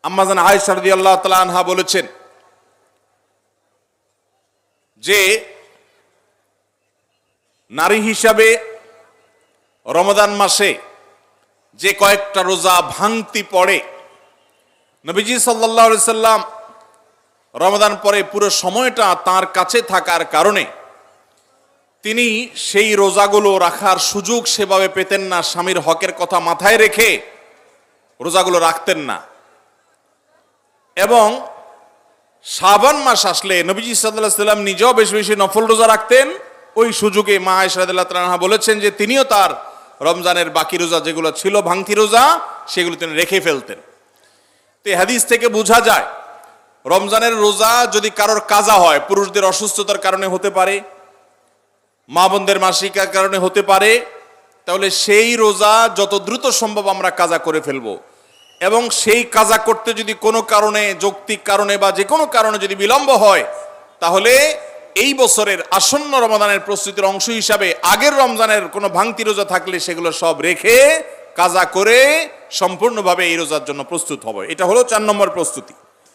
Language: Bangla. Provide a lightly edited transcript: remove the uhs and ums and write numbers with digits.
আম্মা জান আয়েশা রাদিয়াল্লাহু তাআলা আনহা বলেছেন যে নারী হিসাবে রমাদান মাসে যে কয়েকটা রোজা ভাঙতি পড়ে, নবীজি সাল্লাল্লাহু আলাইহি সাল্লাম রমাদান পরে পুরো সময়টা তার কাছে থাকার কারণে তিনি সেই রোজাগুলো রাখার সুযোগ সেভাবে পেতেন না। স্বামীর হকের কথা মাথায় রেখে রোজাগুলো রাখতেন না। এবং শাবান মাস আসলে নবীজি সাল্লাল্লাহু আলাইহি সাল্লাম নিজেও বেশি বেশি নফল রোজা রাখতেন। ওই সুযোগে মা আয়েশা রাদিয়াল্লাহু তাআলা আনহা বলেছেন যে তিনিও তার রমজানের বাকি রোজা যেগুলো ছিল ভাঙতি রোজা সেগুলো তিনি রেখে ফেলতেন। তো এই হাদিস থেকে বোঝা যায় রমজানের রোজা যদি কারোর কাজা হয়, পুরুষদের অসুস্থতার কারণে হতে পারে, মা বোনদের মাসিকার কারণে হতে পারে, তাহলে সেই রোজা যত দ্রুত সম্ভব আমরা কাজা করে ফেলবো। এবং সেই কাজা করতে যদি কোনো কারণে, যৌক্তিক কারণে বা যে কোনো কারণে যদি বিলম্ব হয়, তাহলে এই বছরের আসন্ন রমাদানের প্রস্তুতির অংশ হিসাবে আগের রমজানের কোনো ভাঙতি রোজা থাকলে সেগুলো সব রেখে কাজা করে সম্পূর্ণভাবে এই রোজার জন্য প্রস্তুত হবে। এটা হলো 4 নম্বর প্রস্তুতি।